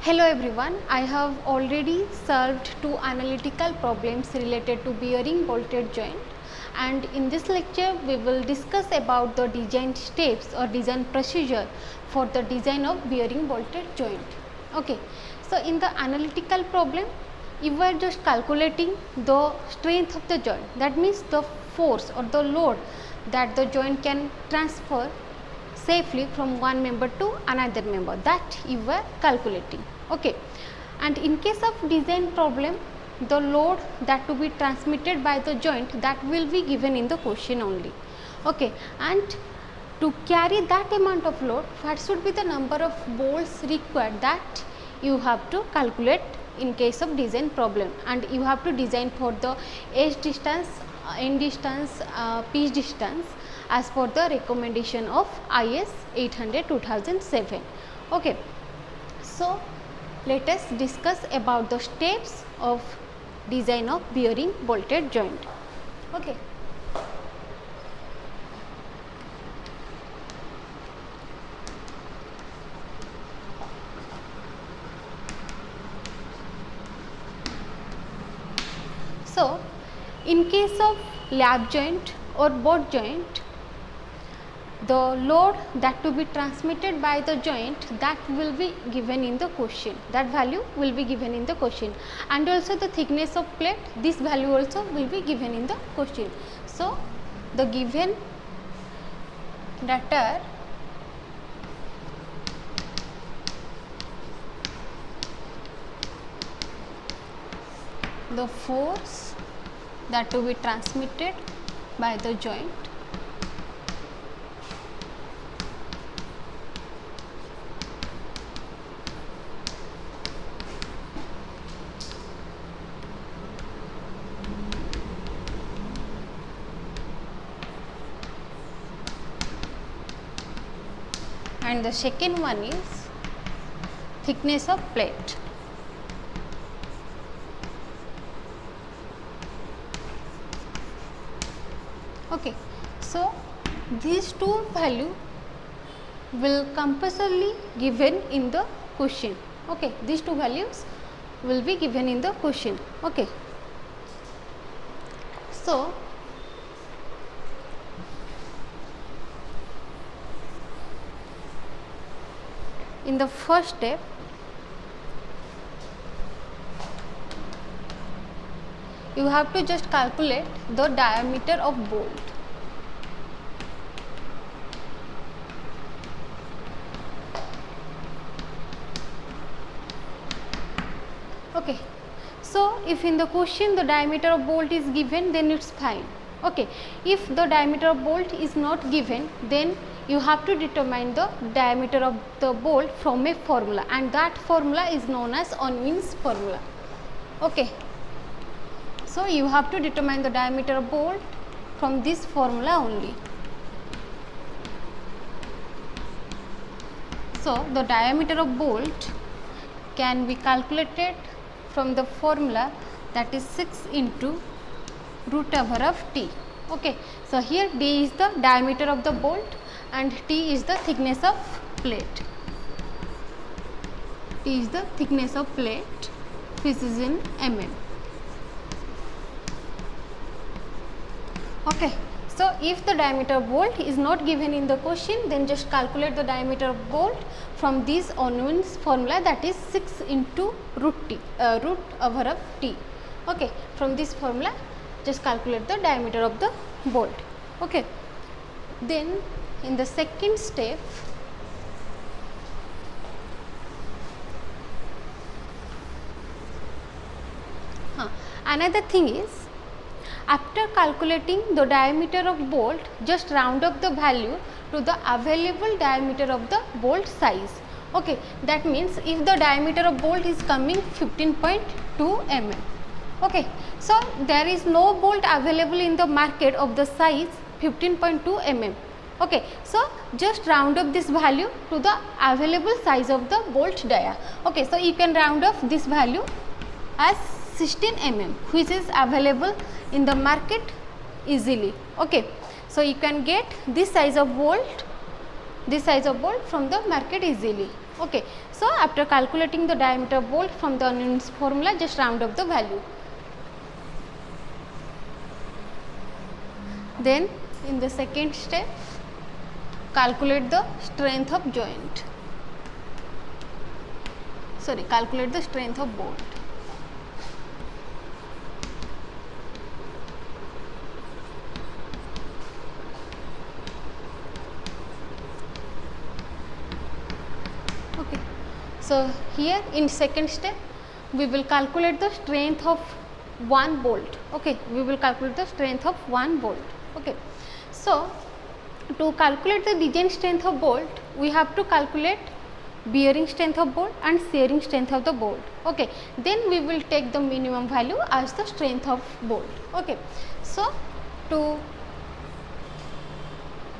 Hello everyone, I have already solved two analytical problems related to bearing bolted joint, and in this lecture we will discuss about the design steps or design procedure for the design of bearing bolted joint. Okay. So, in the analytical problem you are just calculating the strength of the joint, that means the force or the load that the joint can transfer safely from one member to another member, that you were calculating. Okay. And in case of design problem, the load that to be transmitted by the joint, that will be given in the question only. Okay. And to carry that amount of load, what should be the number of bolts required, that you have to calculate in case of design problem, and you have to design for the edge distance, end distance, pitch distance as per the recommendation of IS 800/2007. Okay. So, let us discuss about the steps of design of bearing bolted joint. Okay. So, in case of lap joint or bolt joint, the load that to be transmitted by the joint, that will be given in the question, that value will be given in the question, and also the thickness of plate, this value also will be given in the question. So, the given data the force that to be transmitted by the joint, and the second one is thickness of plate. Okay. So, these two value will compulsorily given in the question. Okay. These two values will be given in the question. Okay. So, in the first step, you have to just calculate the diameter of bolt. Okay. So, if in the question the diameter of bolt is given, then it is fine. Okay. If the diameter of bolt is not given, then you have to determine the diameter of the bolt from a formula, and that formula is known as Unwin's formula. Okay. So, you have to determine the diameter of bolt from this formula only. So, the diameter of bolt can be calculated from the formula, that is 6 into root over of T. Okay. So, here D is the diameter of the bolt and T is the thickness of plate. T is the thickness of plate, which is in mm. Okay. So, if the diameter of bolt is not given in the question, then just calculate the diameter of bolt from this Unwin's formula, that is 6 into root over of T. Okay. From this formula, just calculate the diameter of the bolt. Okay. Then, in the second step, another thing is, after calculating the diameter of bolt, just round up the value to the available diameter of the bolt size. Okay. That means, if the diameter of bolt is coming 15.2 mm. Okay. So, there is no bolt available in the market of the size 15.2 mm. Okay. So, just round up this value to the available size of the bolt dia. Okay. So, you can round off this value as 16 mm, which is available in the market easily. Okay. So, you can get this size of bolt this size of bolt from the market easily. Okay. So, after calculating the diameter of bolt from the unknown formula, just round up the value. Then in the second step, calculate the strength of joint. Sorry, calculate the strength of bolt. Okay. So, here in second step, we will calculate the strength of one bolt. Okay, we will calculate the strength of one bolt. Okay. So, to calculate the design strength of bolt, we have to calculate bearing strength of bolt and shearing strength of the bolt. Okay. Then we will take the minimum value as the strength of bolt. Okay. So, to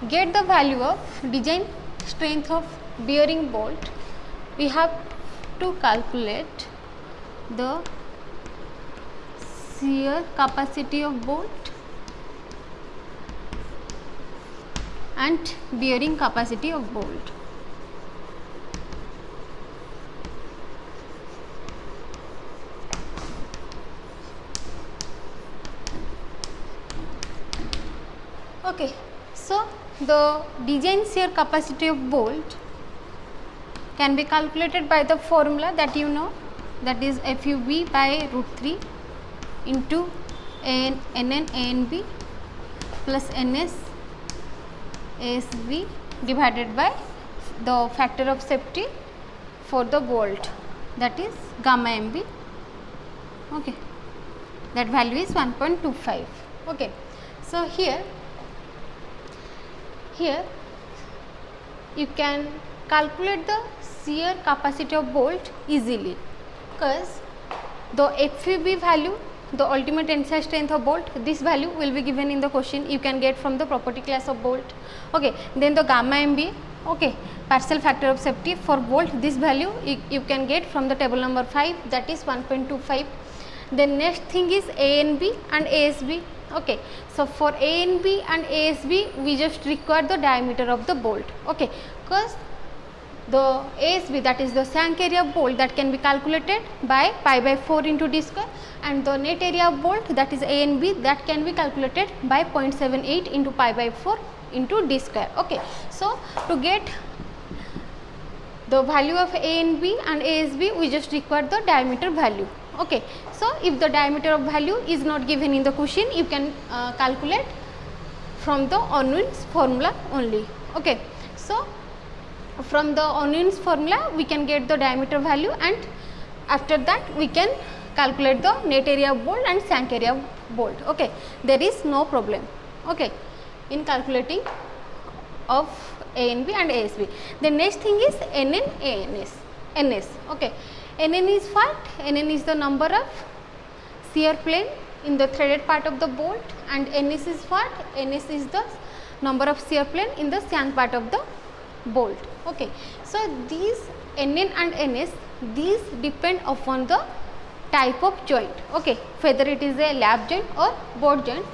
get the value of design strength of bearing bolt, we have to calculate the shear capacity of bolt and bearing capacity of bolt. Okay. So, the design shear capacity of bolt can be calculated by the formula that you know, that is FUB by root 3 into NN ANB plus NS ASB divided by the factor of safety for the bolt, that is gamma MB. Okay. That value is 1.25. Okay. So, here you can calculate the shear capacity of bolt easily, because the FUB value, the ultimate tensile strength of bolt, this value will be given in the question, you can get from the property class of bolt. Okay. Then the gamma MB, okay, partial factor of safety for bolt, this value you can get from the table number 5, that is 1.25. Then next thing is ANB and ASB. Okay. So, for ANB and ASB, we just require the diameter of the bolt. Okay. Because the ASB, that is the shank area of bolt, that can be calculated by pi by 4 into d square, and the net area of bolt, that is ANB, that can be calculated by 0.78 into pi by 4 into d square. Okay. So, to get the value of ANB and ASB, we just require the diameter value. Okay. So, if the diameter of value is not given in the question, you can calculate from the unknowns formula only. Okay. So, from the unknowns formula we can get the diameter value, and after that we can calculate the net area of bolt and shank area of bolt. Okay. There is no problem, okay, in calculating of ANB and ASB. The next thing is NN ANS. NS. Okay. NN is what? NN is the number of shear plane in the threaded part of the bolt, and NS is what? NS is the number of shear plane in the shank part of the bolt. Okay. So, these NN and NS, these depend upon the type of joint, okay, whether it is a lap joint or board joint.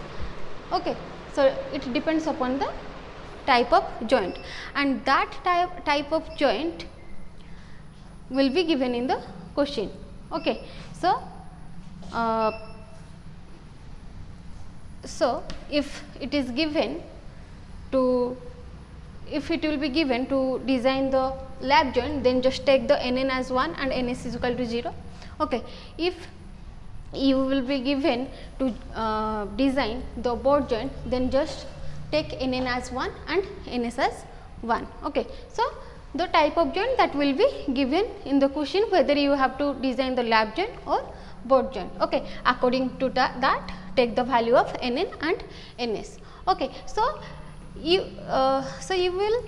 Okay. So, it depends upon the type of joint, and that type of joint will be given in the question. Okay. So, if it is given to, if it will be given to design the lap joint, then just take the NN as 1 and NS is equal to 0. Okay. If you will be given to design the board joint, then just take NN as 1 and NS as 1. Okay. So, the type of joint that will be given in the question, whether you have to design the lap joint or board joint. Okay. According to that, take the value of NN and NS. Okay. So, you will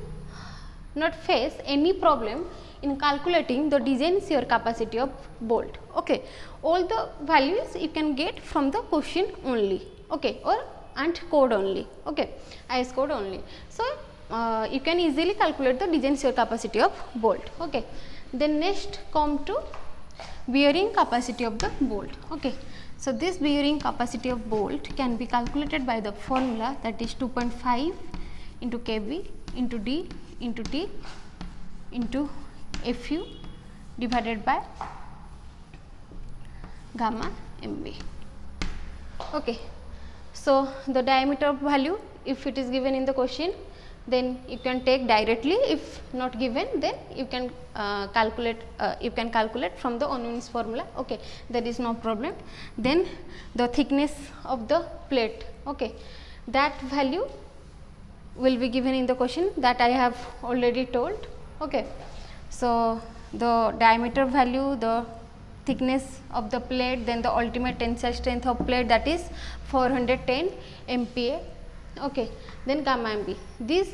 not face any problem in calculating the design shear capacity of bolt. Okay. All the values you can get from the question only, okay, or and code only, okay, IS code only. So, you can easily calculate the design shear capacity of bolt. Okay. Then next come to bearing capacity of the bolt. Okay. So, this bearing capacity of bolt can be calculated by the formula, that is 2.5 into kV into D into T into Fu divided by gamma MB. Okay. So, the diameter value, if it is given in the question, then you can take directly. If not given, then you can calculate from the Onwin's formula. Okay, there is no problem. Then the thickness of the plate, okay, that value will be given in the question, that I have already told. Okay. So, the diameter value, the thickness of the plate, then the ultimate tensile strength of plate, that is 410 MPa. Okay. Then gamma MB. These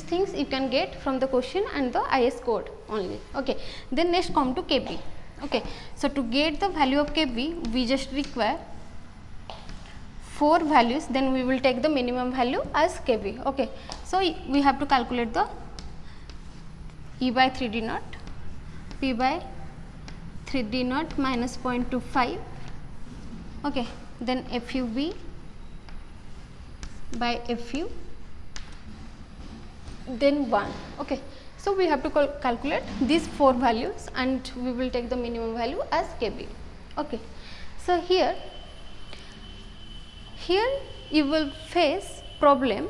things you can get from the question and the IS code only. Okay. Then next come to Kb. Okay. So, to get the value of Kb, we just require 4 values, then we will take the minimum value as Kb. Okay. So, we have to calculate the E by 3d naught, P by 3d naught minus 0.25, okay. Then FUB by Fu, then 1. Okay. So, we have to calculate these 4 values and we will take the minimum value as Kb. Okay. So, here you will face problem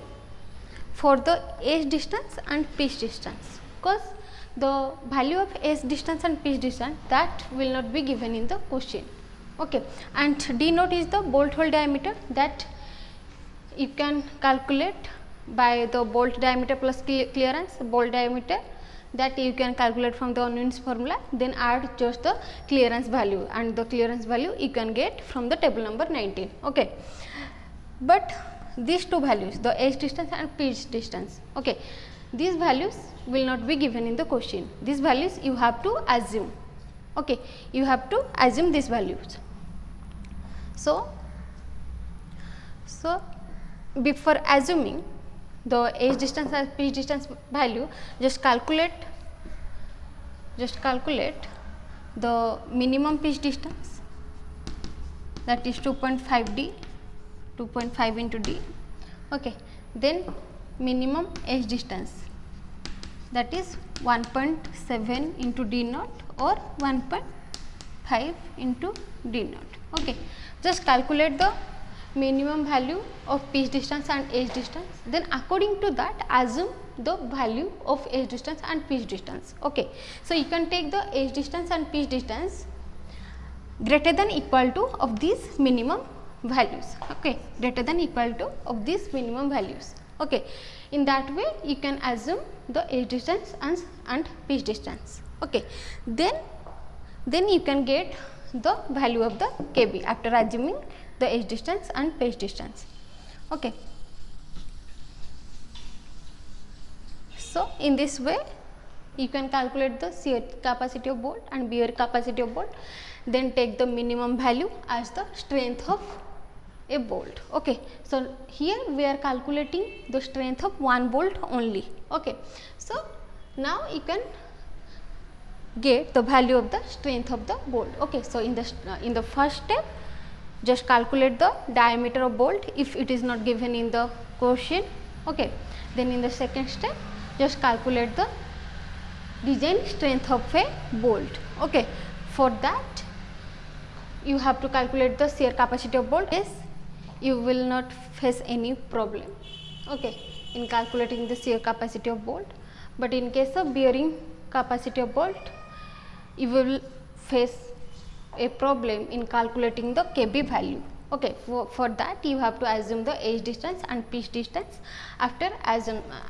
for the edge distance and pitch distance, because the value of edge distance and pitch distance, that will not be given in the question. Okay. And d naught is the bolt hole diameter, that you can calculate by the bolt diameter plus clearance, bolt diameter, that you can calculate from the Onwin's formula, then add just the clearance value, and the clearance value you can get from the table number 19. Okay. But these two values, the edge distance and pitch distance, okay, these values will not be given in the question. These values you have to assume. Okay. You have to assume these values. So, before assuming the edge distance and pitch distance value, just calculate the minimum pitch distance, that is 2.5 d, 2.5 into d. Okay. Then minimum edge distance, that is 1.7 into d naught or 1.5 into d naught. Okay. Just calculate the minimum value of pitch distance and edge distance, then according to that assume the value of edge distance and pitch distance. Okay. So, you can take the edge distance and pitch distance greater than equal to of these minimum values, okay, greater than equal to of these minimum values. Okay. In that way you can assume the edge distance and pitch distance. Okay. Then you can get the value of the Kb after assuming the edge distance and pitch distance. Okay. So, in this way you can calculate the shear capacity of bolt and bearing capacity of bolt, then take the minimum value as the strength of a bolt. Okay. So, here we are calculating the strength of one bolt only. Okay. So, now you can get the value of the strength of the bolt. Okay. So, in the first step, just calculate the diameter of bolt if it is not given in the question. Okay. Then in the second step, just calculate the design strength of a bolt. Okay. For that, you have to calculate the shear capacity of bolt. Yes, you will not face any problem, okay, in calculating the shear capacity of bolt. But in case of bearing capacity of bolt, you will face a problem in calculating the Kb value. Okay. For that you have to assume the edge distance and pitch distance. After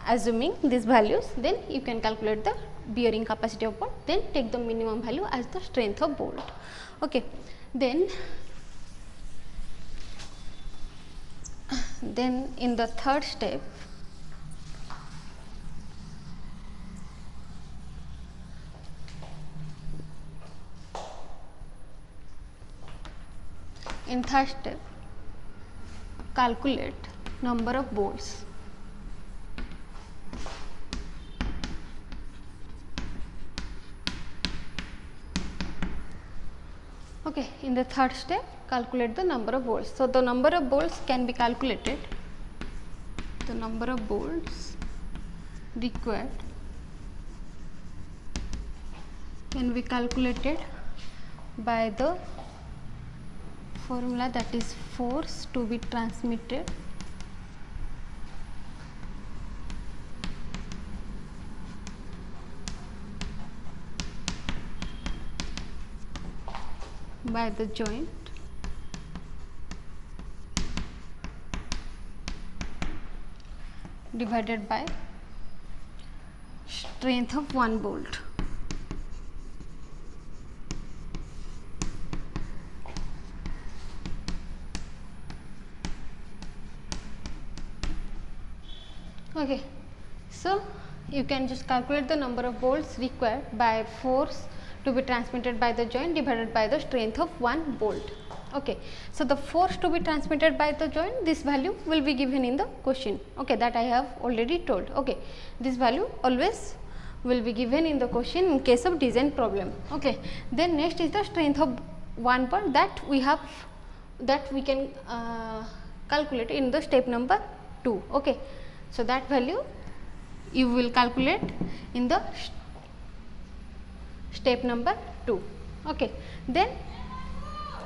assuming these values, then you can calculate the bearing capacity of bolt, then take the minimum value as the strength of bolt. Okay. Then in the third step, calculate number of bolts. Okay. In the third step, calculate the number of bolts. So, the number of bolts can be calculated. The number of bolts required can be calculated by the formula, that is force to be transmitted by the joint divided by strength of 1 bolt. Okay, so you can just calculate the number of bolts required by force to be transmitted by the joint divided by the strength of 1 bolt. Okay, so the force to be transmitted by the joint, this value will be given in the question. Okay, that I have already told. Okay, this value always will be given in the question in case of design problem. Okay, then next is the strength of 1 bolt, that we have, that we can calculate in the step number 2. Okay, so that value you will calculate in the step number 2. Okay, then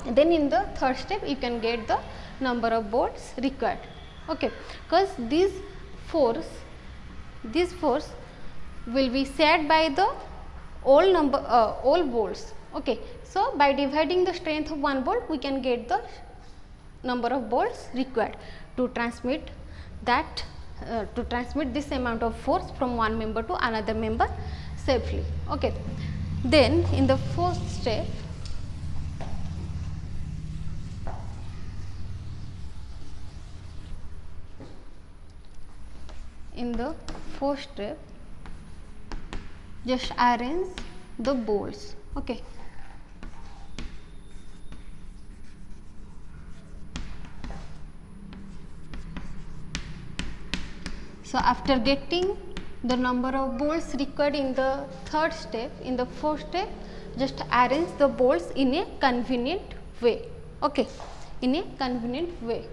in the third step you can get the number of bolts required. Okay, because this force will be shared by the all bolts. Okay, so by dividing the strength of 1 bolt we can get the number of bolts required to transmit that this amount of force from one member to another member safely. Okay, then in the fourth step, just arrange the bolts. Okay, so after getting the number of bolts required in the third step, in the fourth step just arrange the bolts in a convenient way. Okay, in a convenient way.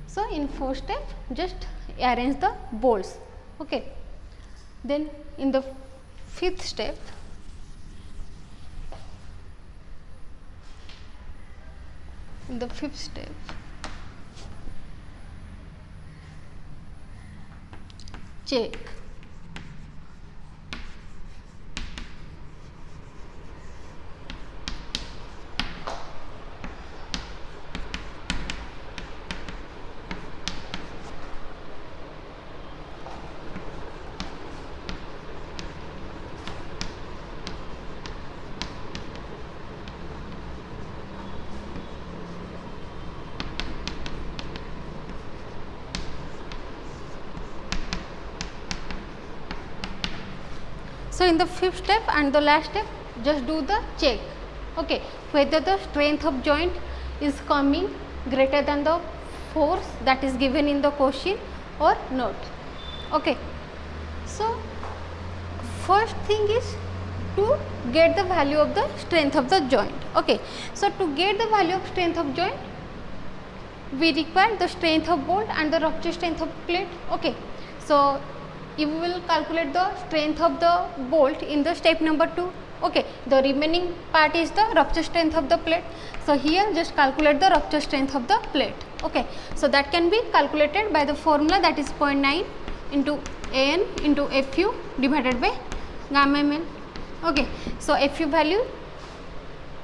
So in fourth step just arrange the bolts. Okay, then in the fifth step, check So in the fifth step and the last step just do the check. Okay, whether the strength of joint is coming greater than the force that is given in the question or not. Okay, so first thing is to get the value of the strength of the joint. Okay, so to get the value of strength of joint we require the strength of bolt and the rupture strength of plate. Okay, so you will calculate the strength of the bolt in the step number 2. Okay, the remaining part is the rupture strength of the plate. So here just calculate the rupture strength of the plate. Okay, so that can be calculated by the formula, that is 0.9 into An into Fu divided by gamma ml. Okay, so Fu value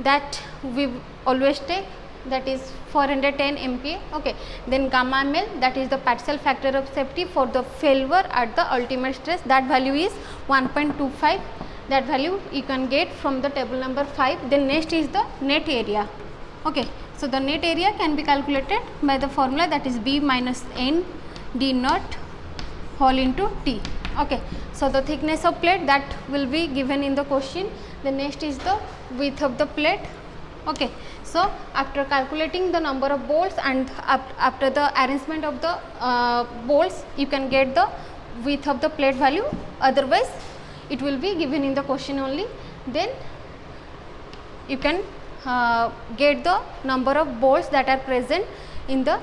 that we always take, that is 410 MPa. Okay, then gamma ml, that is the partial factor of safety for the failure at the ultimate stress, that value is 1.25. that value you can get from the table number 5. Then next is the net area. Okay, so the net area can be calculated by the formula, that is B minus N D naught whole into T. Okay, so the thickness of plate that will be given in the question. The next is the width of the plate. Okay, so after calculating the number of bolts and after the arrangement of the bolts you can get the width of the plate value, otherwise it will be given in the question only. Then you can get the number of bolts that are present in the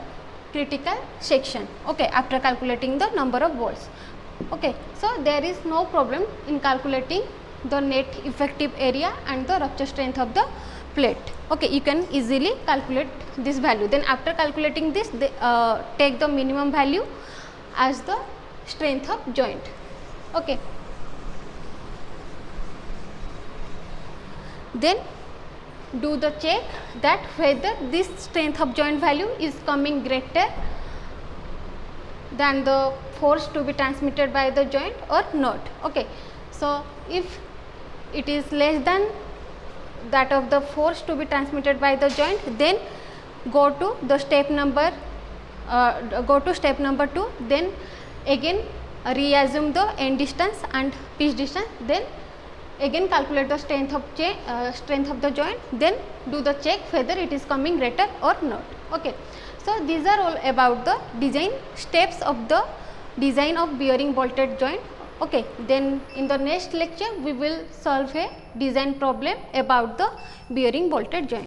critical section. Okay, after calculating the number of bolts. Okay, so there is no problem in calculating the net effective area and the rupture strength of the plate. Okay, you can easily calculate this value. Then after calculating this, take the minimum value as the strength of joint. Okay. Then do the check that whether this strength of joint value is coming greater than the force to be transmitted by the joint or not. Okay. So, if it is less than that of the force to be transmitted by the joint, then go to the step number 2, then again reassume the end distance and pitch distance, then again calculate the strength of the joint, then do the check whether it is coming greater or not. Okay. So, these are all about the design steps of the design of bearing bolted joint. Okay. Then in the next lecture we will solve a design problem about the bearing bolted joint.